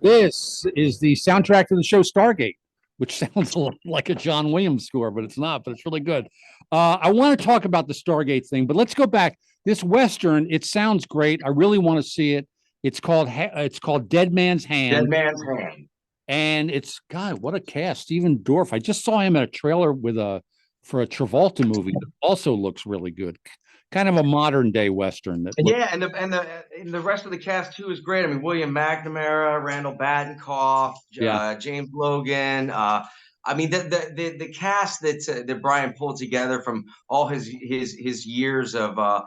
This is the soundtrack to the show Stargate, which sounds a lot like a John Williams score, but it's not, but it's really good. I want to talk about the Stargate thing, but let's go back. This Western, it sounds great. I really want to see it. It's called Dead Man's Hand. Dead Man's Hand. And it's, God, what a cast. Stephen Dorff. I just saw him in a trailer for a Travolta movie that also looks really good. Kind of a modern day Western. And the rest of the cast too is great. I mean, William McNamara, Randall Badenkoff, James Logan. I mean, the cast that Brian pulled together from all his years of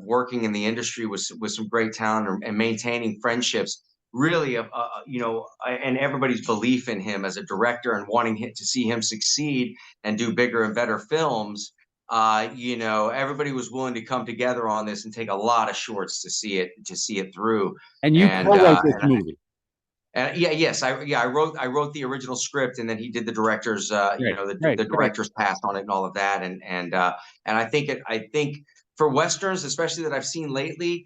working in the industry with some great talent and maintaining friendships. Really, and everybody's belief in him as a director and wanting to see him succeed and do bigger and better films. Everybody was willing to come together on this and take a lot of shorts to see it through. And you co-wrote this movie. I wrote the original script, and then he did the director's, the director's pass on it and all of that. And I think for Westerns, especially that I've seen lately,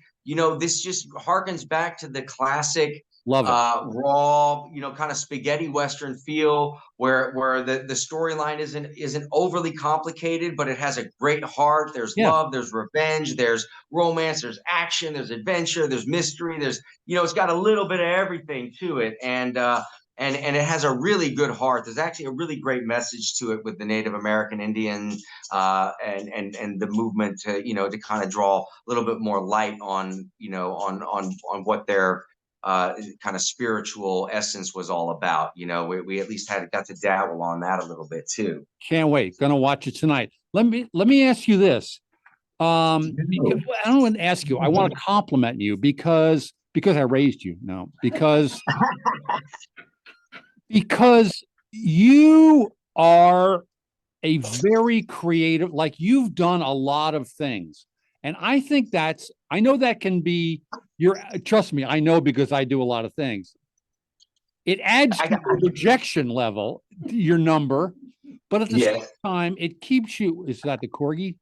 this just harkens back to the classic raw, kind of spaghetti Western feel where the storyline isn't overly complicated, but it has a great heart. There's love, there's revenge, there's romance, there's action, there's adventure, there's mystery, there's, it's got a little bit of everything to it. And it has a really good heart. There's actually a really great message to it with the Native American Indian and the movement to kind of draw a little bit more light on what their kind of spiritual essence was all about. We at least got to dabble on that a little bit too. Can't wait. Gonna watch it tonight. Let me ask you this. I don't want to ask you. I want to compliment you because I raised you. No, because you are a very creative, like you've done a lot of things. And I think I know that can be trust me, I know because I do a lot of things. It adds to your rejection level, your number, but at the same time, it keeps you. Is that the Corky?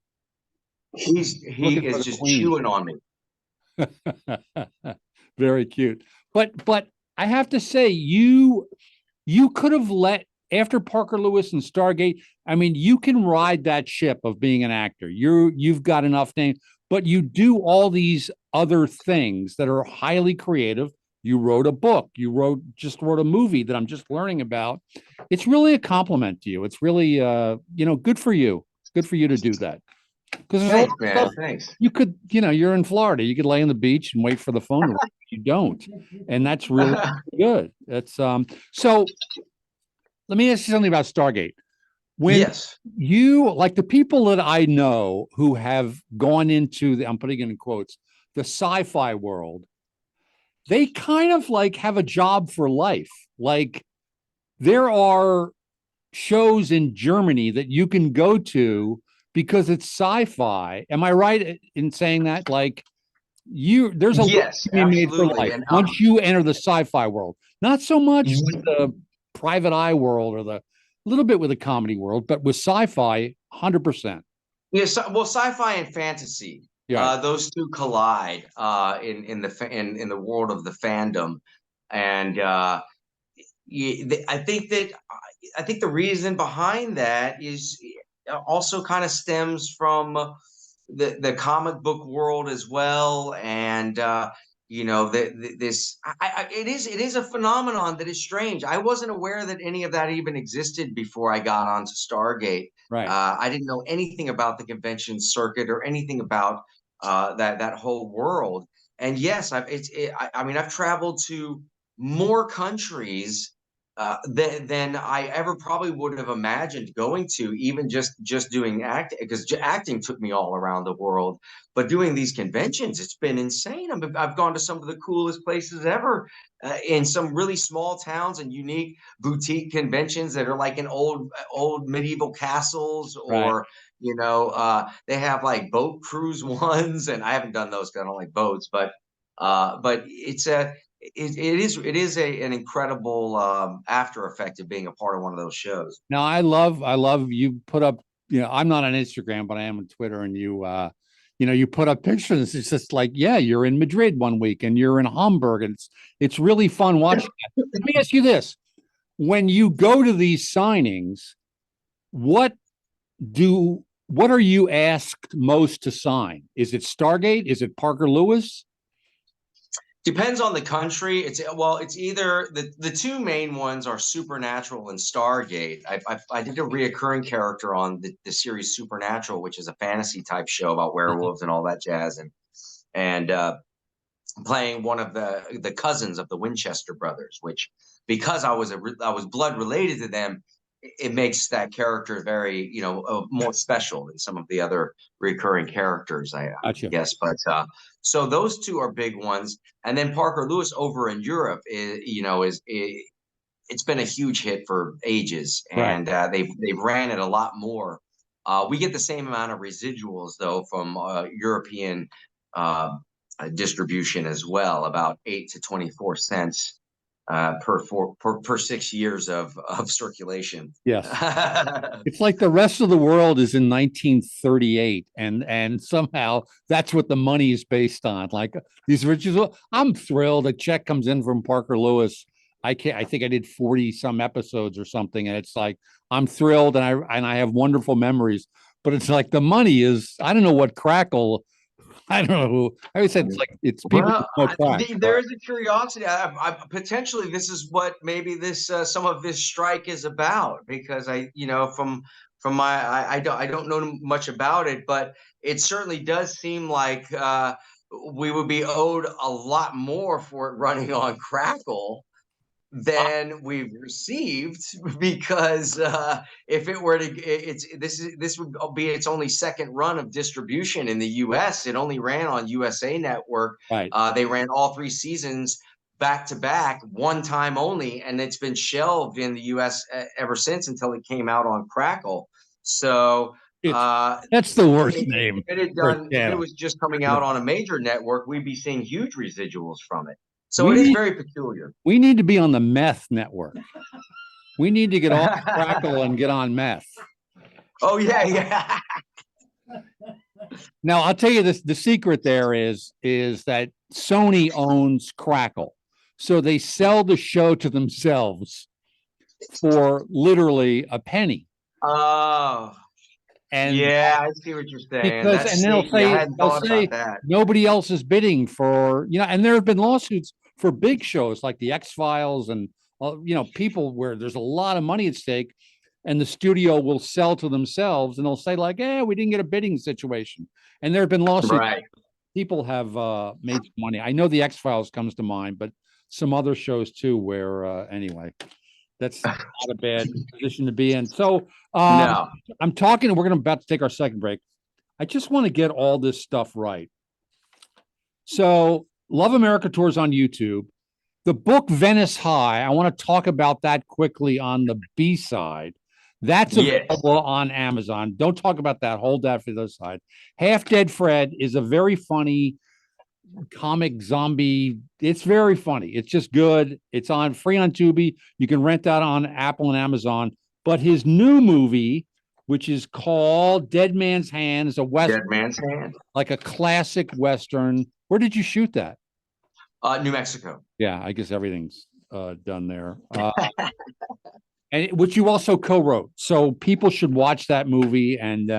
He is just chewing on me. Very cute. But I have to say, you could have after Parker Lewis and Stargate, I mean, you can ride that ship of being an actor. You've got enough name, but you do all these other things that are highly creative. You wrote a book. You just wrote a movie that I'm just learning about. It's really a compliment to you. It's really, good for you. It's good for you to do that. Thanks, man. Thanks. You could, you're in Florida. You could lay on the beach and wait for the phone to ring. You don't, and that's really good. That's so. Let me ask you something about Stargate. When you, like the people that I know who have gone into I'm putting it in quotes, the sci-fi world, they kind of like have a job for life. Like there are shows in Germany that you can go to because it's sci-fi. Am I right in saying that? Like there's a life to be made for life once you enter the sci-fi world. Not so much with the private eye world or the little bit with the comedy world, but with sci-fi, 100%. Yes, well, sci-fi and fantasy, those two collide in the world of the fandom, and I think the reason behind that is also kind of stems from the comic book world as well, and it is a phenomenon that is strange. I wasn't aware that any of that even existed before I got onto Stargate. Right. I didn't know anything about the convention circuit or anything about that whole world. And yes, I've traveled to more countries than I ever probably would have imagined going to, even just doing acting, because acting took me all around the world. But doing these conventions, it's been insane. I've gone to some of the coolest places ever, in some really small towns and unique boutique conventions that are like in old medieval castles, or they have like boat cruise ones, and I haven't done those because I don't like boats, but But it is an incredible after effect of being a part of one of those shows. Now, I love you put up, I'm not on Instagram, but I am on Twitter, and you put up pictures. It's just like, yeah, you're in Madrid one week and you're in Hamburg, and it's really fun watching that. Let me ask you this. When you go to these signings, what are you asked most to sign? Is it Stargate? Is it Parker Lewis? Depends on the country. It's either the two main ones are Supernatural and Stargate. I did a reoccurring character on the series Supernatural, which is a fantasy type show about werewolves and all that jazz, and playing one of the cousins of the Winchester brothers, which, because I was blood related to them, it makes that character very, more special than some of the other recurring characters, I guess. But so those two are big ones. And then Parker Lewis over in Europe it's been a huge hit for ages, and they've ran it a lot more. We get the same amount of residuals though from European distribution as well, about 8 to 24 cents per 6 years of circulation. Yes. It's like the rest of the world is in 1938, and somehow that's what the money is based on. Like these riches. I'm thrilled. A check comes in from Parker Lewis. I think I did 40 some episodes or something, and it's like I'm thrilled, and I have wonderful memories. But it's like the money is, I don't know what Crackle. I don't know who. I always said it's people. There is a curiosity. I potentially this is what maybe this some of this strike is about, because from my I don't know much about it, but it certainly does seem like we would be owed a lot more for it running on Crackle than we've received, because if it were to, this would be its only second run of distribution in the U.S. It only ran on USA Network. Right. They ran all 3 seasons back to back, one time only, and it's been shelved in the U.S. ever since until it came out on Crackle. So that's the worst name. If it was just coming out on a major network, we'd be seeing huge residuals from it. So it is very peculiar. We need to be on the meth network. We need to get off Crackle and get on meth. Oh, yeah. Now, I'll tell you this, the secret there is that Sony owns Crackle. So they sell the show to themselves for literally a penny. Oh. And yeah, I see what you're saying. And they'll say nobody else is bidding for, and there have been lawsuits for big shows like the X-Files and, people where there's a lot of money at stake, and the studio will sell to themselves and they'll say like, we didn't get a bidding situation. And there have been lawsuits. Right. People have made money. I know the X-Files comes to mind, but some other shows too where, anyway. That's not a bad position to be in. So no. I'm talking, and we're about to take our second break. I just want to get all this stuff right. So Love America Tours on YouTube. The book Venice High, I want to talk about that quickly on the B side. That's available on Amazon. Don't talk about that. Hold that for the other side. Half Dead Fred is a very funny comic zombie. It's very funny. It's just good. It's on free on Tubi. You can rent that on Apple and Amazon. But his new movie, which is called Dead Man's Hand, is a Western. Dead Man's Hand. Like a classic Western. Where did you shoot that? New Mexico. Yeah, I guess everything's done there. And which you also co-wrote. So people should watch that movie and,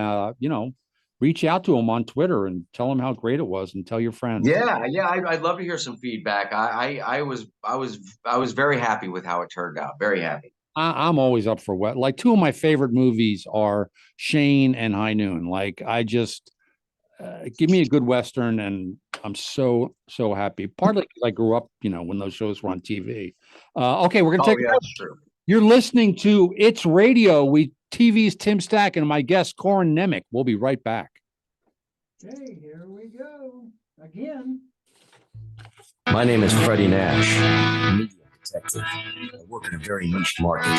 reach out to him on Twitter and tell him how great it was, and tell your friends. Yeah. I'd love to hear some feedback. I was very happy with how it turned out. Very happy. I'm always up for what. Like, two of my favorite movies are Shane and High Noon. Like, I just give me a good Western, and I'm so happy. Partly because I grew up, when those shows were on TV. Okay, we're gonna take. That's true. You're listening to It's Radio. TV's Tim Stack and my guest, Corin Nemec. We'll be right back. Okay, here we go again. My name is Freddie Nash, media detective. I work in a very niche market,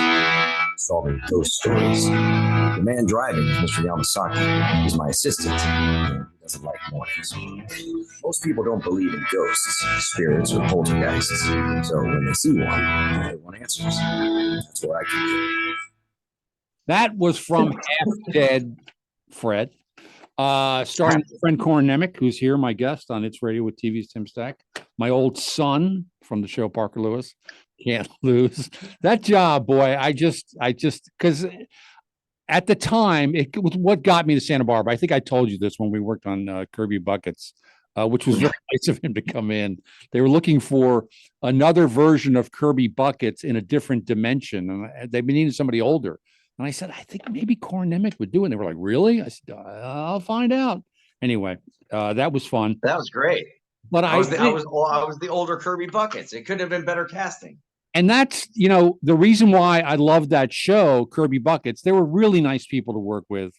solving ghost stories. The man driving is Mr. Yamasaki. He's my assistant. He doesn't like mornings. Most people don't believe in ghosts, spirits, or poltergeists. So when they see one, they want answers. That's what I can do. That was from Half Dead Fred. Starring my friend Corin Nemec, who's here, my guest on It's Radio with TV's Tim Stack. My old son from the show Parker Lewis. Can't lose that job, boy. I just because at the time it was what got me to Santa Barbara. I think I told you this when we worked on Kirby Buckets, which was very nice of him to come in. They were looking for another version of Kirby Buckets in a different dimension, and they needed somebody older. And I said, I think maybe Corin Nemec would do it. And they were like, really? I said, I'll find out. Anyway, that was fun. That was great. But I was the older Kirby Buckets. It couldn't have been better casting. And that's, the reason why I loved that show, Kirby Buckets. They were really nice people to work with.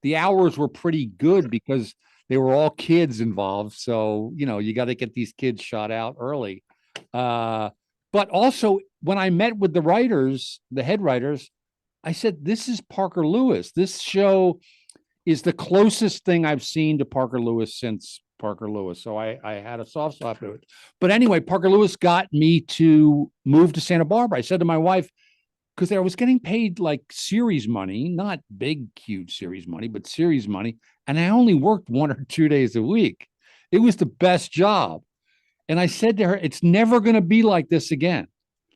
The hours were pretty good because they were all kids involved. So, you got to get these kids shot out early. But also, when I met with the writers, the head writers, I said, this is Parker Lewis. This show is the closest thing I've seen to Parker Lewis since Parker Lewis. So I had a soft spot to it. But anyway, Parker Lewis got me to move to Santa Barbara. I said to my wife, because I was getting paid like series money, not big, huge series money, but series money. And I only worked 1 or 2 days a week. It was the best job. And I said to her, it's never going to be like this again.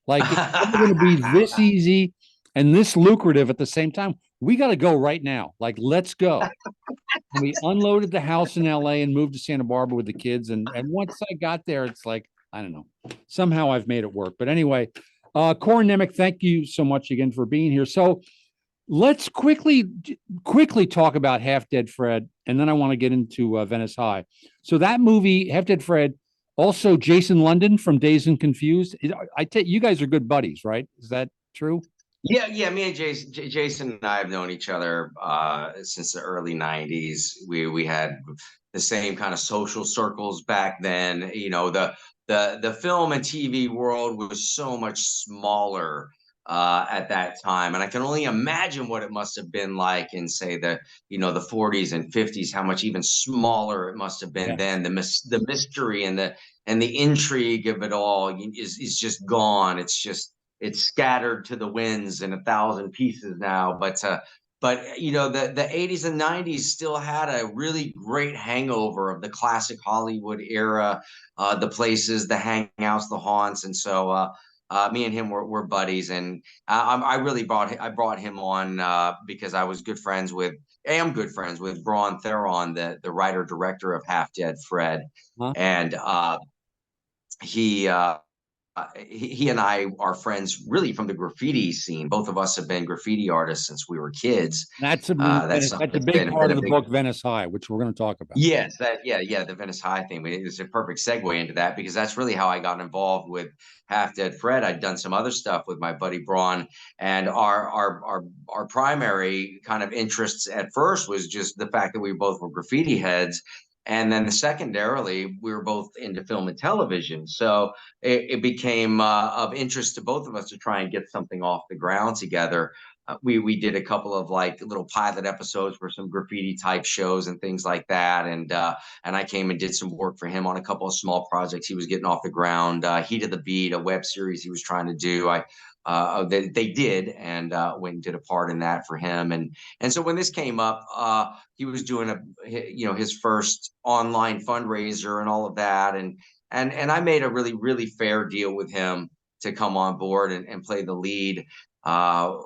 Like, it's never going to be this easy and this lucrative at the same time. We got to go right now. Like, let's go. And we unloaded the house in LA and moved to Santa Barbara with the kids. And once I got there, it's like, I don't know, somehow I've made it work. But anyway, Corin Nemec, thank you so much again for being here. So let's quickly talk about Half Dead Fred. And then I want to get into Venice High. So that movie, Half Dead Fred, also Jason London from Dazed and Confused. You guys are good buddies, right? Is that true? Yeah. Me and Jason and I have known each other since the early '90s. We had the same kind of social circles back then. The film and TV world was so much smaller at that time, and I can only imagine what it must have been like in, say, the 40s and 50s. How much even smaller it must have been then. The mystery and the intrigue of it all is just gone. It's scattered to the winds in 1,000 pieces now. But the 80s and 90s still had a really great hangover of the classic Hollywood era, the places, the hangouts, the haunts. And so me and him were buddies. And I brought him on because I was am good friends with Braun Theron, the writer director of Half Dead Fred. Huh? And he and I are friends really from the graffiti scene. Both of us have been graffiti artists since we were kids. That's a big part of the book Venice High, which we're going to talk about. Yes, the Venice High thing. It's a perfect segue into that because that's really how I got involved with Half Dead Fred. I'd done some other stuff with my buddy Braun, and our primary kind of interests at first was just the fact that we both were graffiti heads. And then secondarily, we were both into film and television. So it became of interest to both of us to try and get something off the ground together. We did a couple of like little pilot episodes for some graffiti type shows and things like that. And I came and did some work for him on a couple of small projects he was getting off the ground. Heat of the Beat, a web series he was trying to do. They did, and went and did a part in that for him. And so when this came up, he was doing his first online fundraiser and all of that. And I made a really, really fair deal with him to come on board and play the lead for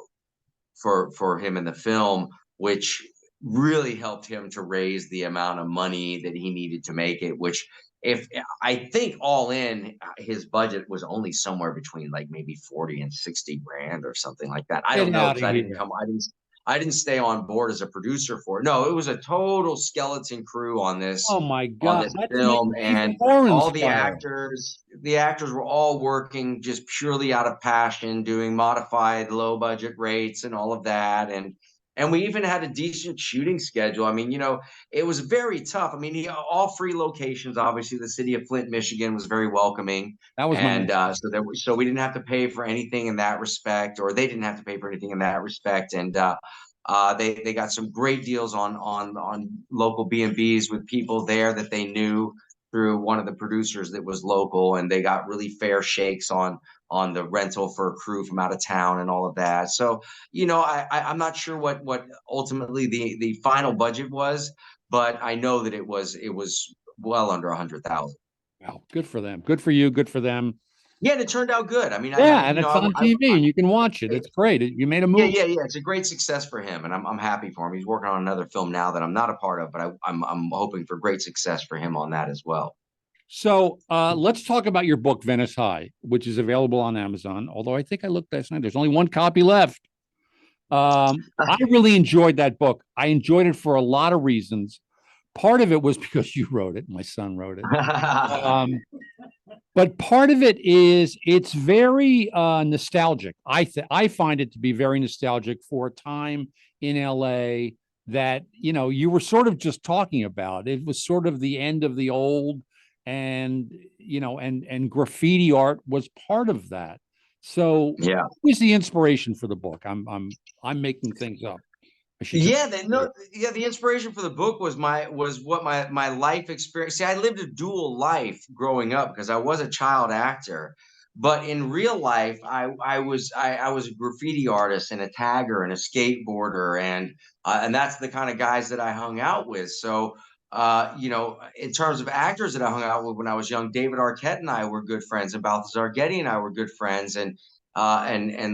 him in the film, which really helped him to raise the amount of money that he needed to make it, which if I think all in his budget was only somewhere between like maybe 40 and 60 grand or something like that. I don't know, because I didn't stay on board as a producer for it. No, it was a total skeleton crew on this. Oh my God. On this film, and all the actors were all working just purely out of passion, doing modified low budget rates and all of that. And we even had a decent shooting schedule. I mean, it was very tough. I mean, all free locations. Obviously, the city of Flint, Michigan, was very welcoming. That was so we didn't have to pay for anything in that respect, or they didn't have to pay for anything in that respect. And They got some great deals on local B&Bs with people there that they knew through one of the producers that was local, and they got really fair shakes on the rental for a crew from out of town and all of that. So, you know, I'm not sure what ultimately the final budget was, but I know that it was well under 100,000. Wow, good for them. Good for you. Good for them. Yeah, and it turned out good. I mean, Yeah, and it's on TV, and you can watch it. It's great. You made a movie. Yeah. It's a great success for him, and I'm happy for him. He's working on another film now that I'm not a part of, but I'm hoping for great success for him on that as well. So let's talk about your book, Venice High, which is available on Amazon. Although I think I looked last night, there's only one copy left. I really enjoyed that book. I enjoyed it for a lot of reasons. Part of it was because you wrote it. My son wrote it. But part of it is it's very nostalgic. I find it to be very nostalgic for a time in LA that, you know, you were sort of just talking about. It was sort of the end of the old, and, you know, and graffiti art was part of that. So yeah, what was the inspiration for the book? I'm making things up. Yeah, the inspiration for the book was what my life experience. See, I lived a dual life growing up because I was a child actor, but in real life, I was a graffiti artist and a tagger and a skateboarder, and that's the kind of guys that I hung out with. So, you know, in terms of actors that I hung out with when I was young, David Arquette and I were good friends, and Balthazar Getty and I were good friends, and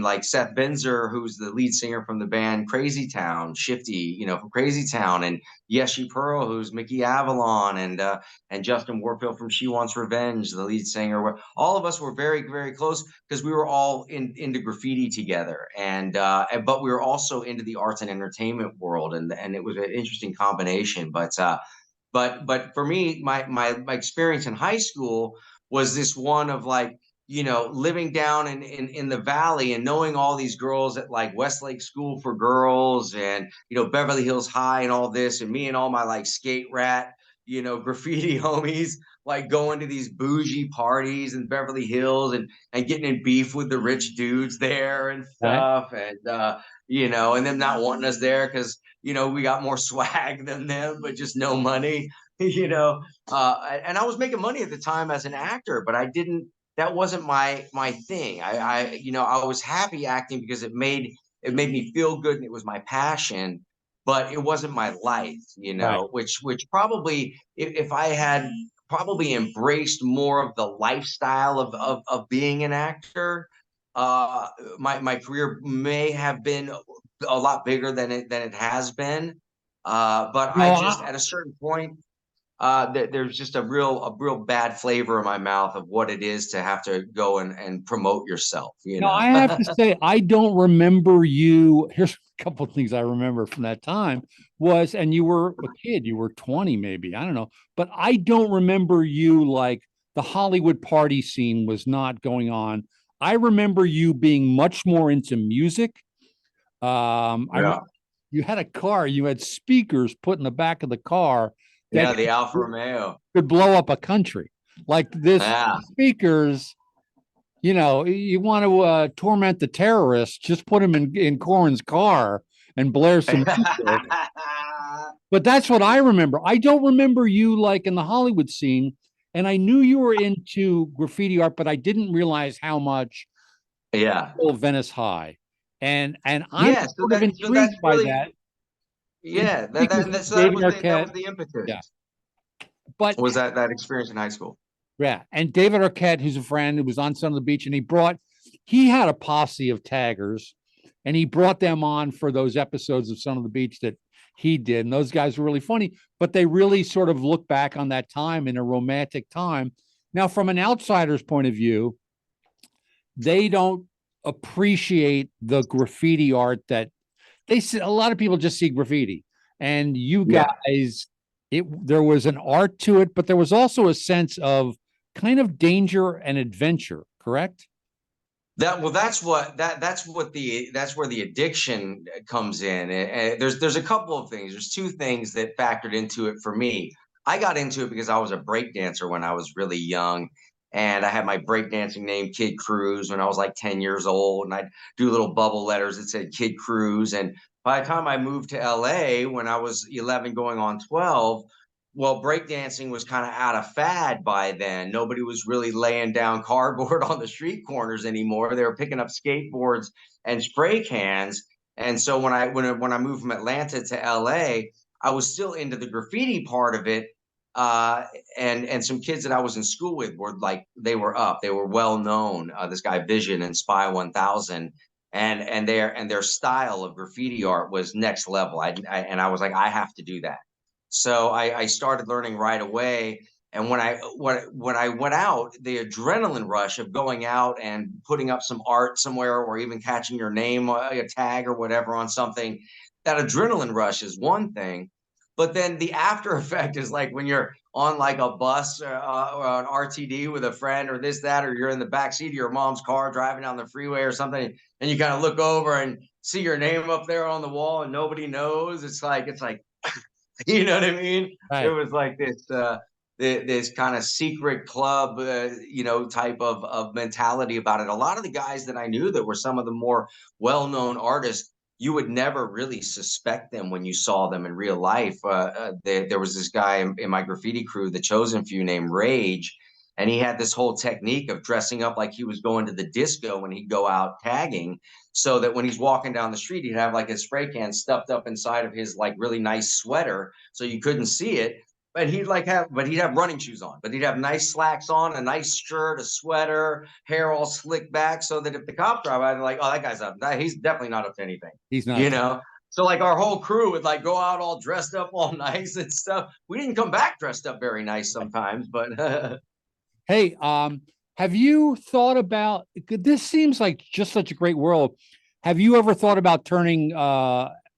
like Seth Benzer, who's the lead singer from the band Crazy Town, Shifty, you know, from Crazy Town, and Yeshi Pearl, who's Mickey Avalon, and Justin Warfield from She Wants Revenge, the lead singer. All of us were very, very close because we were all into graffiti together, but we were also into the arts and entertainment world, and it was an interesting combination. But for me, my experience in high school was this one of like, you know, living down in the valley and knowing all these girls at like Westlake School for Girls and, you know, Beverly Hills High and all this, and me and all my like skate rat, you know, graffiti homies, like going to these bougie parties in Beverly Hills and getting in beef with the rich dudes there and stuff. Right. And, you know, and them not wanting us there because, you know, we got more swag than them, but just no money, you know. And I was making money at the time as an actor, but that wasn't my thing. You know, I was happy acting because it made me feel good and it was my passion, but it wasn't my life, you know, right. which probably if I had probably embraced more of the lifestyle of being an actor, my career may have been a lot bigger than it has been. But no, I just at a certain point, there's just a real bad flavor in my mouth of what it is to have to go and promote yourself. You know, I have to say, I don't remember you. Here's a couple of things I remember from that time and you were a kid, you were 20, maybe, I don't know, but I don't remember you like the Hollywood party scene was not going on. I remember you being much more into music. You had a car, you had speakers put in the back of the car. Yeah, the Alfa Romeo could blow up a country like this. Speakers, you know, you want to torment the terrorists, just put them in Corin's car and blare some music. But that's what I remember. I don't remember you like in the Hollywood scene, and I knew you were into graffiti art, but I didn't realize how much. Yeah. Venice High, and I'm sort of intrigued by that. Yeah, that was the impetus. Yeah. But was that experience in high school? Yeah, and David Arquette, who's a friend, who was on Son of the Beach, and he had a posse of taggers, and he brought them on for those episodes of Son of the Beach that he did, and those guys were really funny, but they really sort of look back on that time in a romantic time. Now, from an outsider's point of view, they don't appreciate the graffiti art that they see. A lot of people just see graffiti, and you guys, there was an art to it, but there was also a sense of kind of danger and adventure, correct? That's where the addiction comes in. And there's a couple of things. There's two things that factored into it for me. I got into it because I was a break dancer when I was really young. And I had my breakdancing name, Kid Cruz, when I was like 10 years old. And I'd do little bubble letters that said Kid Cruz. And by the time I moved to LA, when I was 11 going on 12, well, breakdancing was kind of out of fad by then. Nobody was really laying down cardboard on the street corners anymore. They were picking up skateboards and spray cans. And so when I moved from Atlanta to LA, I was still into the graffiti part of it. And some kids that I was in school with were like, they were well known. This guy Vision and Spy 1000, and their style of graffiti art was next level. And I was like, I have to do that. So I started learning right away. And when I went out, the adrenaline rush of going out and putting up some art somewhere, or even catching your name, a tag or whatever on something, that adrenaline rush is one thing. But then the after effect is like when you're on like a bus or an RTD with a friend or this, that, or you're in the backseat of your mom's car driving down the freeway or something, and you kind of look over and see your name up there on the wall and nobody knows. It's like, you know what I mean? Right. It was like this kind of secret club, type of mentality about it. A lot of the guys that I knew that were some of the more well-known artists, you would never really suspect them when you saw them in real life. There was this guy in my graffiti crew, the Chosen Few, named Rage, and he had this whole technique of dressing up like he was going to the disco when he'd go out tagging, so that when he's walking down the street, he'd have like his spray can stuffed up inside of his like really nice sweater, so you couldn't see it. But he'd have running shoes on, but he'd have nice slacks on, a nice shirt, a sweater, hair all slicked back, so that if the cops drive by, they're like, oh, that guy's up. He's definitely not up to anything. He's not. So like our whole crew would like go out all dressed up, all nice and stuff. We didn't come back dressed up very nice sometimes, but hey, have you thought about, this seems like just such a great world. Have you ever thought about turning,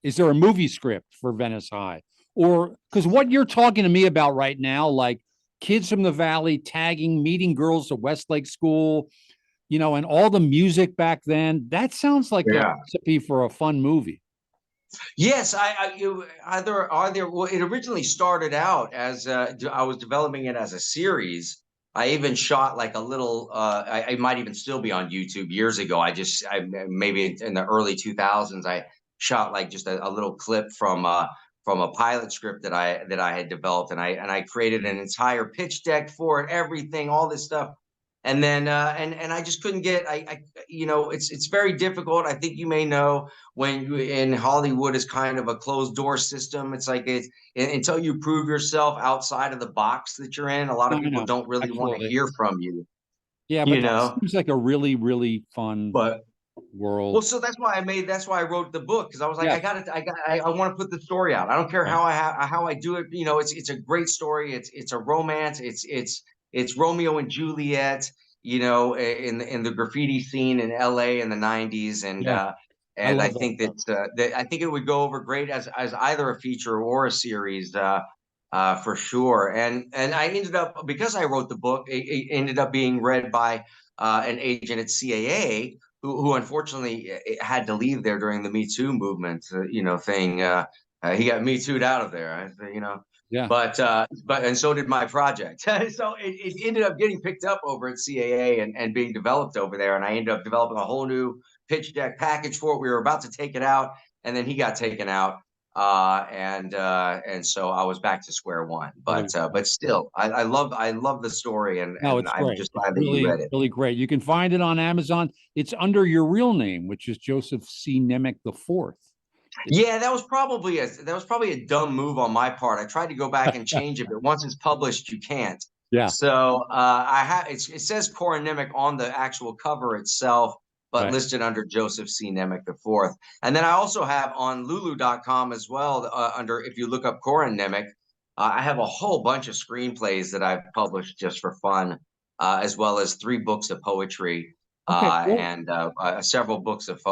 is there a movie script for Venice High? Or, because what you're talking to me about right now, like kids from the Valley tagging, meeting girls at Westlake School, and all the music back then, that sounds like a recipe for a fun movie. Yes, well, it originally started out as I was developing it as a series. I even shot like a little, I might even still be on YouTube years ago. Maybe in the early 2000s, I shot like just a little clip from a pilot script that I had developed, and I created an entire pitch deck for it, everything, all this stuff. And then and I just couldn't get, it's very difficult. I think you may know, when in Hollywood is kind of a closed door system. It's like until you prove yourself outside of the box that you're in, a lot of people don't really want to hear from you. Yeah, but that seems like a really, really fun world. Well, so that's why I wrote the book, because I was like, I want to put the story out. I don't care how I do it. It's a great story. It's a romance. It's Romeo and Juliet, in the graffiti scene in LA in the 90s. And I think that I think it would go over great as either a feature or a series, for sure. And I ended up, because I wrote the book, it ended up being read by an agent at CAA, who unfortunately had to leave there during the Me Too movement, thing. He got Me Too'd out of there, Yeah. But and so did my project. So it ended up getting picked up over at CAA and being developed over there. And I ended up developing a whole new pitch deck package for it. We were about to take it out, and then he got taken out. And so I was back to square one. But still, I love the story, and it's I'm great. just glad that really, you read it. Really great. You can find it on Amazon. It's under your real name, which is Joseph C. Nemec IV. Yeah, that was probably a dumb move on my part. I tried to go back and change it, but once it's published, you can't. Yeah. So it says Corin Nemec on the actual cover itself, but listed under Joseph C. Nemec IV. And then I also have on Lulu.com as well, if you look up Corin Nemec, I have a whole bunch of screenplays that I've published just for fun, as well as 3 books of poetry. And several books of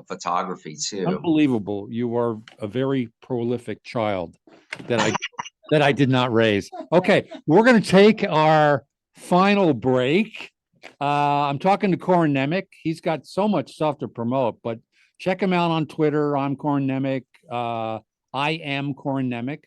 photography too. Unbelievable! You are a very prolific child that I did not raise. Okay, we're going to take our final break. I'm talking to Corin Nemec. He's got so much stuff to promote, but check him out on Twitter. I'm Corin Nemec. I am Corin Nemec.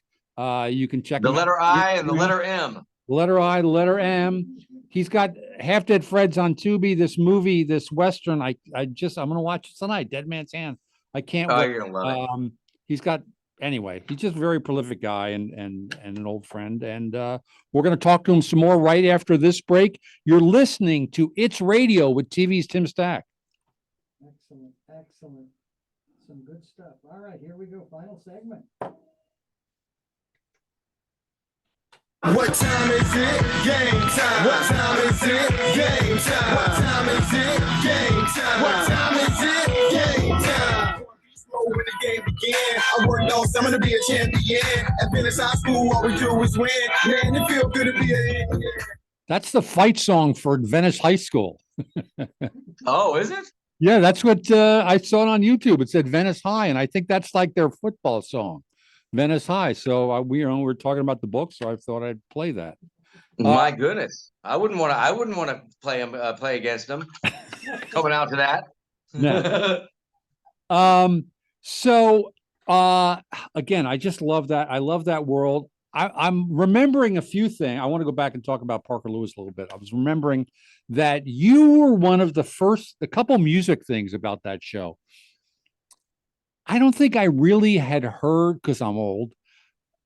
You can check the him letter out. I and the letter M. The letter I, the letter M. He's got Half Dead Fred's on Tubi. This movie, this Western, I'm gonna watch it tonight. Dead Man's Hand. I can't wait. You're gonna love it. He's got anyway. He's just a very prolific guy and an old friend. And we're gonna talk to him some more right after this break. You're listening to It's Radio with TV's Tim Stack. Excellent, excellent. Some good stuff. All right, here we go. Final segment. What time is it? Game time. What time is it? Game time. What time is it? Game time. What time is it? Game time. When the game began, I worked all summer to be a champion. At Venice High School, all we do is win. Man, it feels good to be a. That's the fight song for Venice High School. Oh, is it? Yeah, that's what I saw it on YouTube. It said Venice High, and I think that's like their football song, Venice High. So we're talking about the book, so I thought I'd play that. My goodness, I wouldn't want to play against them. Coming out to that. No. So again, I just love that. I love that world. I'm remembering a few things. I want to go back and talk about Parker Lewis a little bit. I was remembering that you were one of a couple music things about that show. I don't think I really had heard, because I'm old,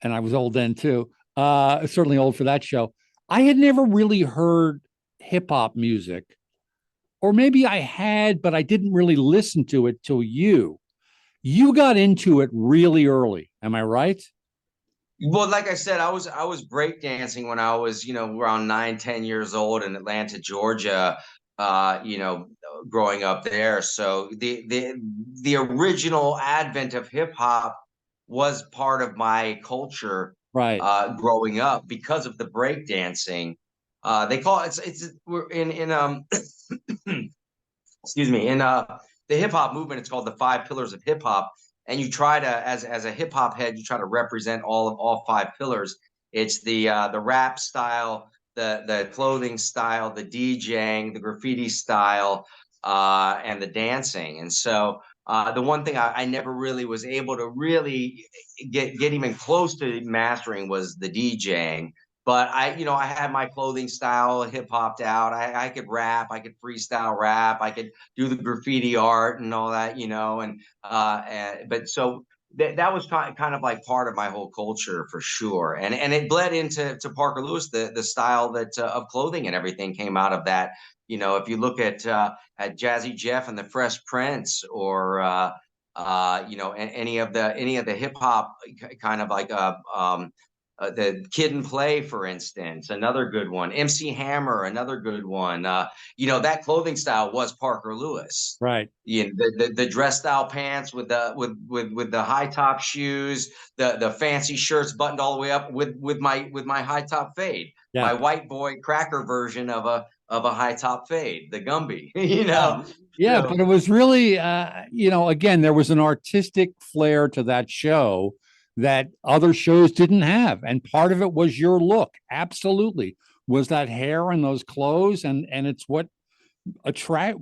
and I was old then too, certainly old for that show. I had never really heard hip hop music, or maybe I had, but I didn't really listen to it till you got into it really early. Am I right? Well, like I said, I was breakdancing when I was, around 9, 10 years old in Atlanta, Georgia, growing up there. So the original advent of hip hop was part of my culture, right? Growing up because of the breakdancing. They call it, we're in excuse me, in the hip hop movement, it's called the 5 pillars of hip hop. And you try to, as a hip hop head, you try to represent all 5 pillars. It's the rap style, the clothing style, the DJing, the graffiti style, and the dancing. And so the one thing I never really was able to really get even close to mastering was the DJing. But I had my clothing style hip hopped out. I could rap, I could freestyle rap, I could do the graffiti art and all that, but so that was kind of like part of my whole culture for sure. And it bled into Parker Lewis, the style that of clothing and everything came out of that. If you look at Jazzy Jeff and the Fresh Prince, or any of the hip hop kind of like the Kid and Play, for instance, another good one. MC Hammer, another good one. That clothing style was Parker Lewis, right? The dress style pants with the high top shoes, the fancy shirts buttoned all the way up with my high top fade, my white boy cracker version of a high top fade, the Gumby, Yeah, but it was really, again, there was an artistic flair to that show that other shows didn't have. And part of it was your look. Absolutely. Was that hair and those clothes. And it's what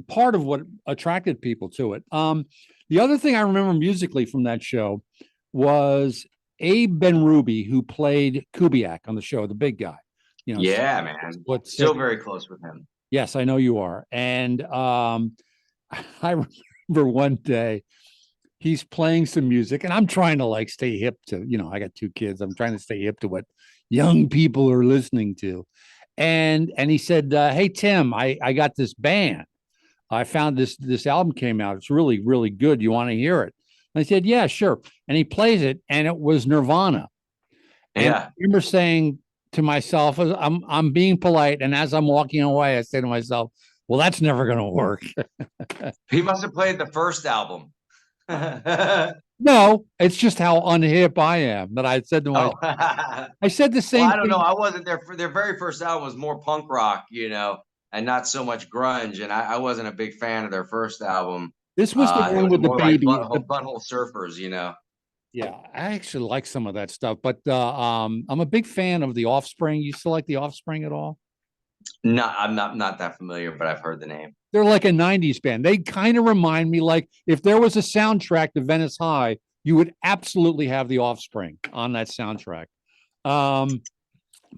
part of what attracted people to it. The other thing I remember musically from that show was Abe Ben-Ruby, who played Kubiak on the show, the big guy. Yeah, man. Still very close with him. Yes, I know you are. And I remember one day, he's playing some music, and I'm trying to stay hip to, I got 2 kids. I'm trying to stay hip to what young people are listening to. And he said, hey, Tim, I got this band. I found this album came out. It's really, really good. You want to hear it? And I said, yeah, sure. And he plays it, and it was Nirvana. And yeah. I remember saying to myself, I'm being polite. And as I'm walking away, I say to myself, well, that's never going to work. He must have played the first album. No, it's just how unhip I am that I said to myself. I said the same. Well, I don't know. I wasn't there for their very first album was more punk rock, and not so much grunge. And I wasn't a big fan of their first albm. This was the one with the baby, like butthole surfers, Yeah, I actually like some of that stuff, but I'm a big fan of The Offspring. You still like The Offspring at all? No, I'm not that familiar, but I've heard the name. They're like a 90s band. They kind of remind me, like, if there was a soundtrack to Venice High, you would absolutely have The Offspring on that soundtrack.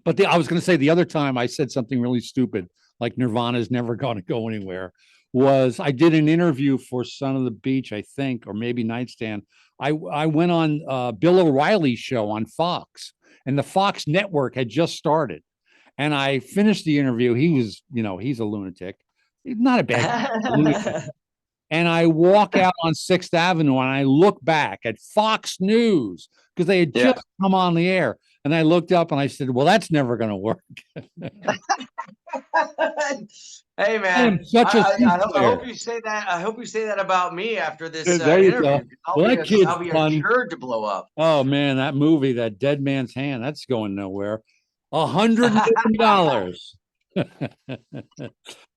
But I was going to say the other time I said something really stupid, like Nirvana's never going to go anywhere, was I did an interview for Son of the Beach, I think, or maybe Nightstand. I went on Bill O'Reilly's show on Fox, and the Fox network had just started. And I finished the interview. He was, he's a lunatic. He's not a bad lunatic. And I walk out on 6th Avenue and I look back at Fox News because they had just come on the air. And I looked up and I said, well, that's never going to work. Hey, man, I hope you say that. I hope you say that about me after this interview. I'll be assured to blow up. Oh, man, that movie, that Dead Man's Hand, that's going nowhere. $100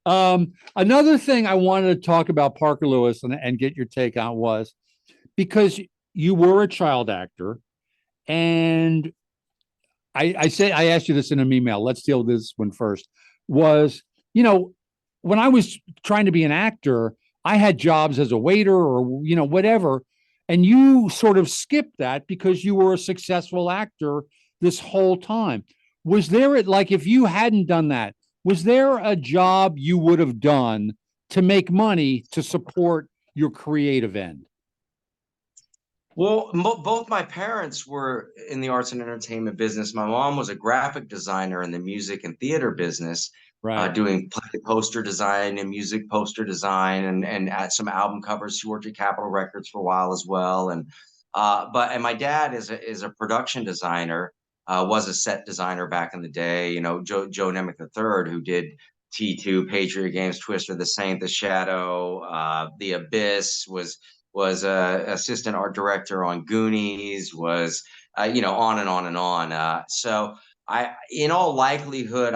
million. Another thing I wanted to talk about Parker Lewis and get your take on was because you were a child actor, and I asked you this in an email. Let's deal with this one first. Was, when I was trying to be an actor, I had jobs as a waiter or, whatever. And you sort of skipped that because you were a successful actor this whole time. Was there, like, if you hadn't done that, was there a job you would have done to make money to support your creative end? Well, both my parents were in the arts and entertainment business. My mom was a graphic designer in the music and theater business, right, doing poster design and music poster design and at some album covers. She worked at Capitol Records for a while as well. And my dad is a production designer, was a set designer back in the day. Joe Nemec III, who did T2, Patriot Games, Twister, The Saint, The Shadow, The Abyss, was a assistant art director on Goonies, was on and on and on. So in all likelihood,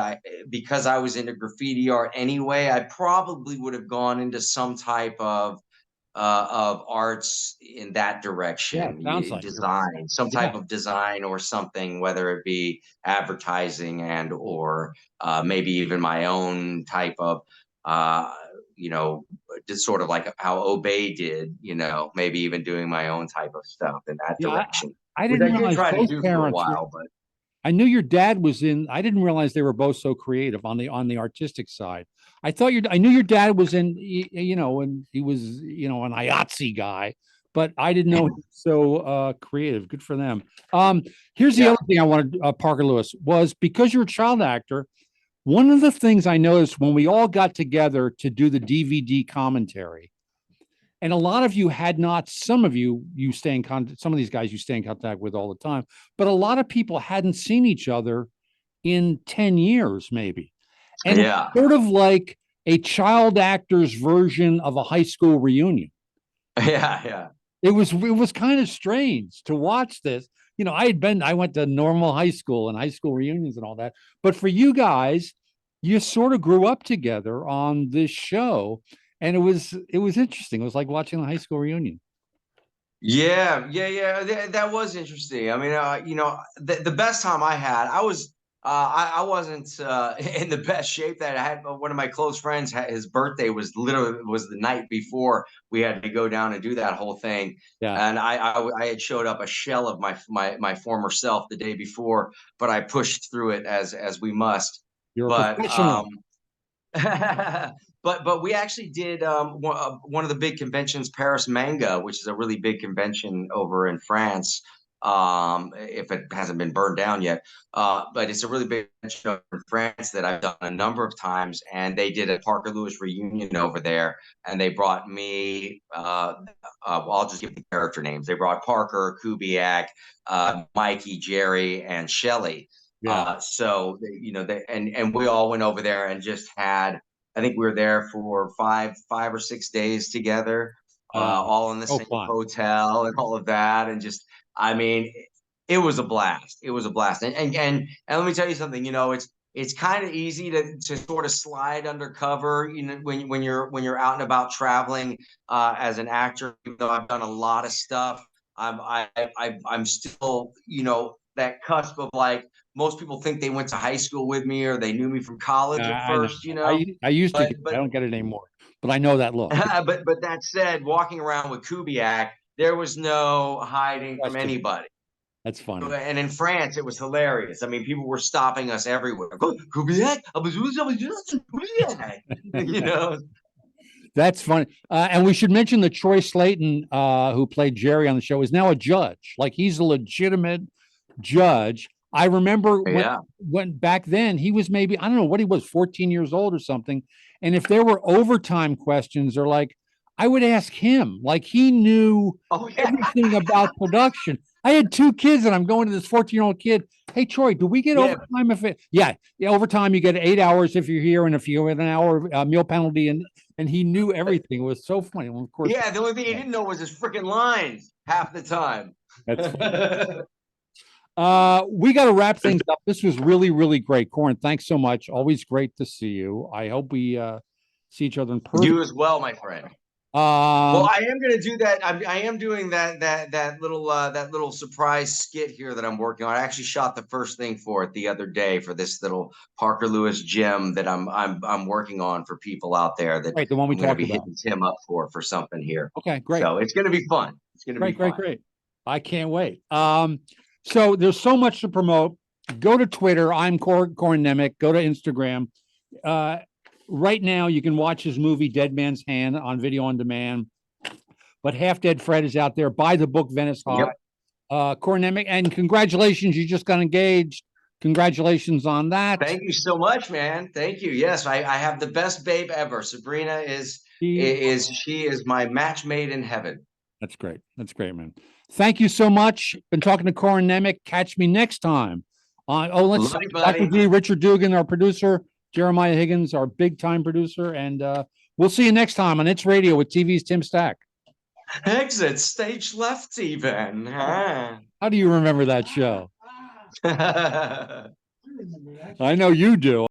because I was into graffiti art anyway, I probably would have gone into some type of arts in that direction. Like design, some type of design or something, whether it be advertising and or maybe even my own type of just sort of like how Obey did, maybe even doing my own type of stuff in that direction. I didn't realize try both to do parents for a while, but I knew your dad was in. I didn't realize they were both so creative on the artistic side. I knew your dad was in, and he was, an IATSE guy, but I didn't know he was so creative. Good for them. Here's the other thing I wanted, Parker Lewis, was because you're a child actor. One of the things I noticed when we all got together to do the DVD commentary, and a lot of you had not, some of you stay in contact, some of these guys you stay in contact with all the time, but a lot of people hadn't seen each other in 10 years, maybe. And it's sort of like a child actor's version of a high school reunion. Yeah. It was kind of strange to watch this. I went to normal high school and high school reunions and all that. But for you guys, you sort of grew up together on this show. And it was interesting. It was like watching a high school reunion. Yeah. That was interesting. I mean, the best time I had, I wasn't in the best shape. That I had one of my close friends, his birthday was the night before we had to go down and do that whole thing. Yeah. And I had showed up a shell of my former self the day before, but I pushed through it as we must. You're a professional. But we actually did one of the big conventions, Paris Manga, which is a really big convention over in France. If it hasn't been burned down yet, but it's a really big convention over in France that I've done a number of times. And they did a Parker Lewis reunion over there, and they brought me. I'll just give the character names. They brought Parker, Kubiak, Mikey, Jerry, and Shelley. Yeah. So and we all went over there and just had. I think we were there for five or 6 days together, all in the same hotel and all of that. And just, I mean, it was a blast. It was a blast. And let me tell you something, it's kind of easy to sort of slide undercover, when you're out and about traveling as an actor. Even though I've done a lot of stuff, I'm still, that cusp of like, most people think they went to high school with me or they knew me from college at first, I used to, but I don't get it anymore, but I know that look. but that said, walking around with Kubiak, there was no hiding from anybody. That's funny. And in France, it was hilarious. I mean, people were stopping us everywhere. You know. That's funny. And we should mention that Troy Slayton, who played Jerry on the show, is now a judge. Like, he's a legitimate judge. I remember when back then he was maybe, I don't know what he was, 14 years old or something. And if there were overtime questions or like, I would ask him, like he knew everything about production. I had 2 kids and I'm going to this 14-year-old kid. Hey, Troy, do we get overtime if it? Yeah, overtime. You get 8 hours if you're here, and if you have an hour meal penalty, and he knew everything. It was so funny. Well, of course, the only thing he didn't know was his freaking lines half the time. That's we got to wrap things up. This was really, really great, Corin. Thanks so much. Always great to see you. I hope we see each other in person. You as well, my friend. Well, I am going to do that. I am doing that little surprise skit here that I'm working on. I actually shot the first thing for it the other day for this little Parker Lewis gem that I'm working on for people out there. That the one we talked about. Hitting Tim up for something here. Okay, great. So it's going to be fun. It's going to be fun. Great. I can't wait. So there's so much to promote. Go to Twitter. I'm Corin Nemec. Go to Instagram. Right now, you can watch his movie Dead Man's Hand on video on demand. But Half Dead Fred is out there. Buy the book Venice High. Corin Nemec, and congratulations, you just got engaged. Congratulations on that. Thank you so much, man. Thank you. Yes, I have the best babe ever. Sabrina is my match made in heaven. That's great. That's great, man. Thank you so much. Been talking to Corin Nemec. Catch me next time on Dr. D, Richard Dugan, our producer. Jeremiah Higgins, our big-time producer, and we'll see you next time on It's Radio with TV's Tim Stack. Exit stage left, even. How do you remember that show? I know you do.